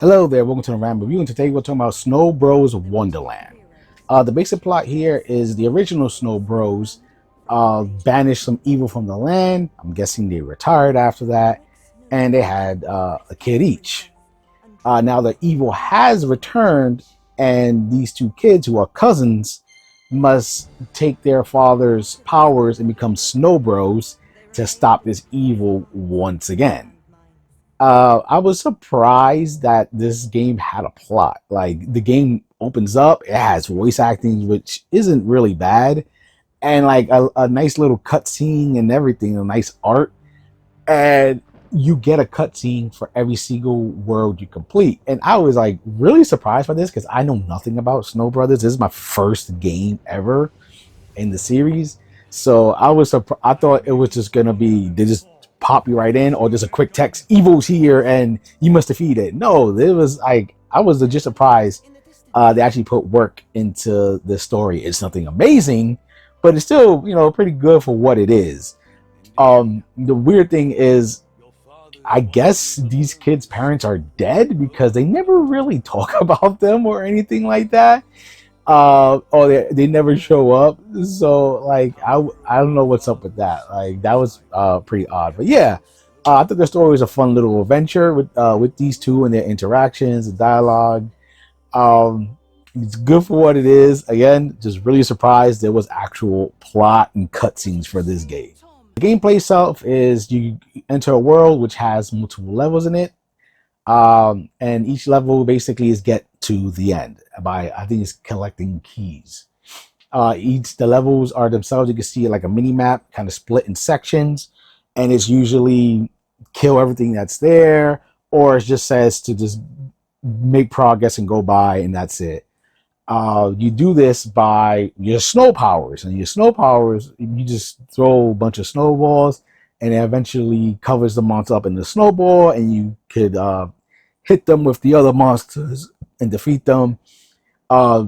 Hello there, welcome to the Ramble Review, and today we're talking about Snow Bros Wonderland. The basic plot here is the original Snow Bros banished some evil from the land. I'm guessing they retired after that, and they had a kid each. Now the evil has returned, and these two kids, who are cousins, must take their father's powers and become Snow Bros to stop this evil once again. I was surprised that this game had a plot. Like, the game opens up, it has voice acting, which isn't really bad, and like a nice little cutscene and everything, a nice art, and you get a cutscene for every single world you complete. And I was like really surprised by this because I know nothing about Snow Brothers. This is my first game ever in the series. So I thought it was just gonna be they just pop you right in, or just a quick text, "Evil's here," and you must defeat it. No, it was like I was just surprised they actually put work into the story. It's nothing amazing, but it's still pretty good for what it is. The weird thing is, I guess these kids' parents are dead because they never really talk about them or anything like that. Or they never show up, so like I don't know what's up with that. Like, that was pretty odd, but yeah, I thought the story was a fun little adventure with these two and their interactions and dialogue. It's good for what it is. Again, just really surprised there was actual plot and cutscenes for this game. The gameplay itself is you enter a world which has multiple levels in it, and each level basically is get to the end by, I think, it's collecting keys. Each the levels are themselves, you can see like a mini map kind of split in sections, and it's usually kill everything that's there, or it just says to just make progress and go by, and that's it. You do this by your snow powers, and your snow powers, you just throw a bunch of snowballs, and it eventually covers the monster up in the snowball, and you could hit them with the other monsters and defeat them. Uh,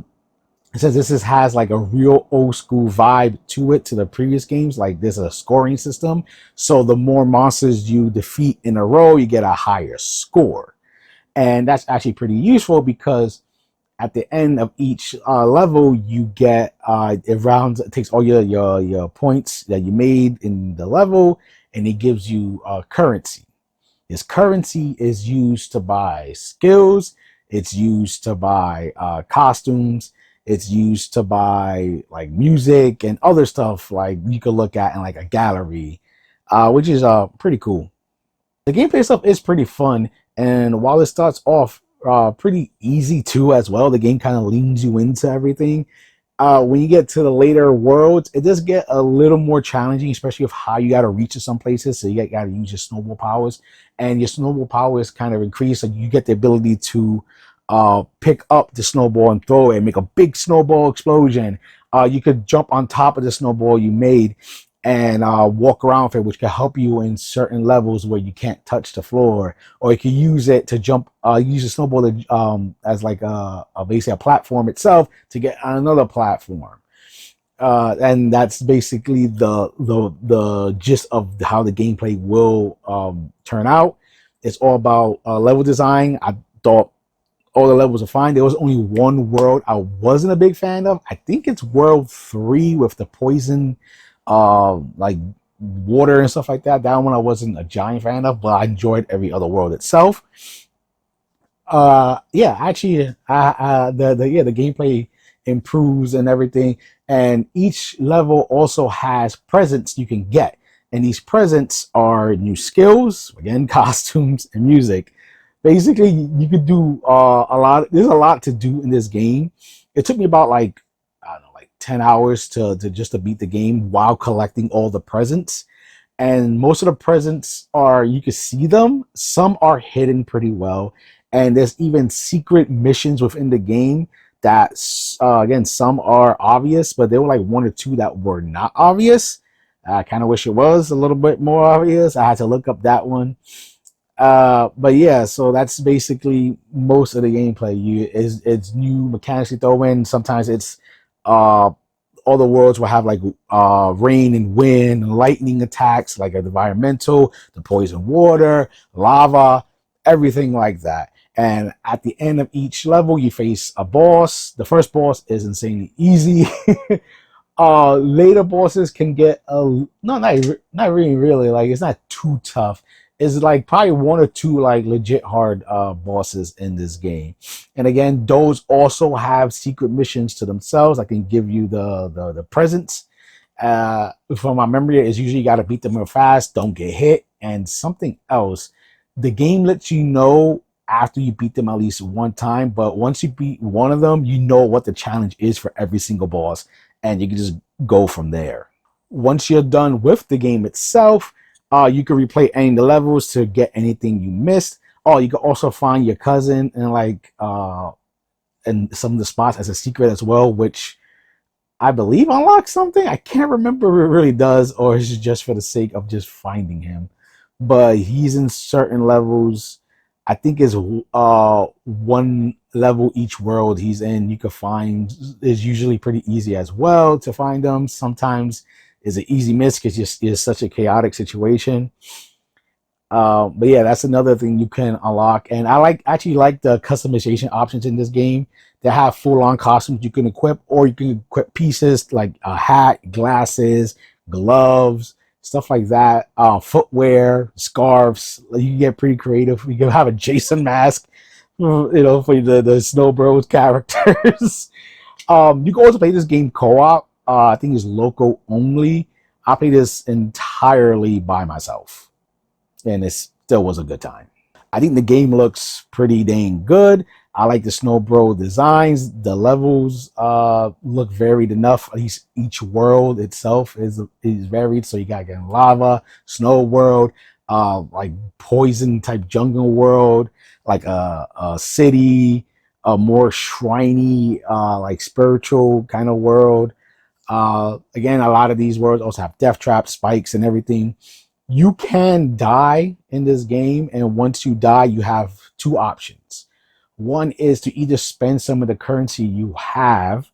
it says has like a real old school vibe to it, to the previous games. Like, there's a scoring system, so the more monsters you defeat in a row, you get a higher score, and that's actually pretty useful because at the end of each level, you get it takes all your points that you made in the level, and it gives you currency. This currency is used to buy skills. It's used to buy costumes. It's used to buy like music and other stuff like you could look at in like a gallery, which is pretty cool. The gameplay stuff is pretty fun, and while it starts off pretty easy too as well, the game kind of leans you into everything. When you get to the later worlds, it does get a little more challenging, especially with how you got to reach to some places. So you got to use your snowball powers, and your snowball powers kind of increase. So you get the ability to pick up the snowball and throw it and make a big snowball explosion. You could jump on top of the snowball you made and walk around with it, which can help you in certain levels where you can't touch the floor, or you can use it to jump. Use a snowball to, as like basically a platform itself to get on another platform, and that's basically the gist of how the gameplay will turn out. It's all about level design. I thought all the levels are fine. There was only one world I wasn't a big fan of. I think it's World 3 with the poison like water and stuff like that. That one I wasn't a giant fan of, but I enjoyed every other world itself. Yeah, actually, the gameplay improves and everything, and each level also has presents you can get, and these presents are new skills, again, costumes and music. Basically, you could do a lot. There's a lot to do in this game. It took me about like, I don't know, like 10 hours to just to beat the game while collecting all the presents. And most of the presents are, you can see them. Some are hidden pretty well. And there's even secret missions within the game that, again, some are obvious, but there were like one or two that were not obvious. I kind of wish it was a little bit more obvious. I had to look up that one. But yeah, so that's basically most of the gameplay. It's new mechanics you throw in. Sometimes it's all the worlds will have like rain and wind and lightning attacks, like environmental, the poison water, lava, everything like that. And at the end of each level, you face a boss. The first boss is insanely easy. Later bosses can get not really like it's not too tough. It's like probably one or two like legit hard bosses in this game. And again, those also have secret missions to themselves. I can give you the presents. From my memory, is usually you got to beat them real fast, don't get hit, and something else. The game lets you know after you beat them at least one time, but once you beat one of them, you know what the challenge is for every single boss, and you can just go from there. Once you're done with the game itself, you can replay any of the levels to get anything you missed. Oh, you can also find your cousin and like and some of the spots as a secret as well, which I believe unlocks something. I can't remember if it really does, or is it just for the sake of just finding him. But he's in certain levels. I think it's one level each world he's in. You can find is usually pretty easy as well to find them. Sometimes is an easy miss because it's such a chaotic situation. But yeah, that's another thing you can unlock. And actually like the customization options in this game. They have full-on costumes you can equip, or you can equip pieces like a hat, glasses, gloves, stuff like that. Footwear, scarves. You can get pretty creative. You can have a Jason mask, for the Snow Bros characters. You can also play this game co-op. I think it's local only. I play this entirely by myself, and it still was a good time. I think the game looks pretty dang good. I like the Snow Bro designs. The levels look varied enough. At least each world itself is varied. So you got again lava, snow world, like poison type jungle world, like a city, a more shriny, like spiritual kind of world. Again, a lot of these worlds also have death traps, spikes, and everything. You can die in this game, and once you die, you have two options. One is to either spend some of the currency you have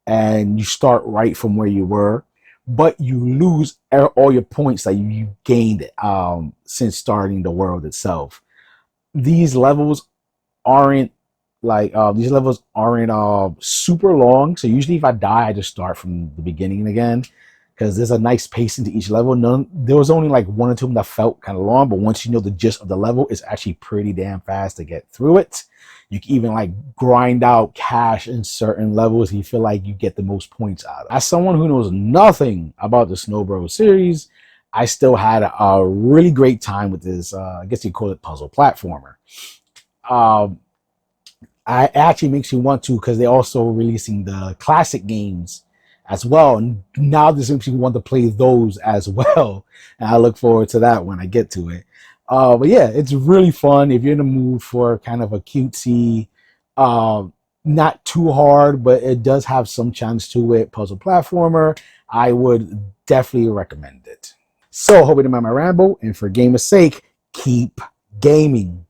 and you start right from where you were, but you lose all your points that you gained since starting the world itself. These levels aren't super long. So usually if I die, I just start from the beginning again, because there's a nice pace into each level. There was only like one or two that felt kind of long, but once you know the gist of the level, it's actually pretty damn fast to get through it. You can even like grind out cash in certain levels. You feel like you get the most points out of it. As someone who knows nothing about the Snow Bros series, I still had a really great time with this. I guess you call it puzzle platformer. I actually makes you want to, because they're also releasing the classic games as well. And now this makes me want to play those as well. And I look forward to that when I get to it. But yeah, it's really fun if you're in the mood for kind of a cutesy, not too hard, but it does have some challenge to it, puzzle platformer. I would definitely recommend it. So, hope you didn't mind my ramble, and for gamer's sake, keep gaming.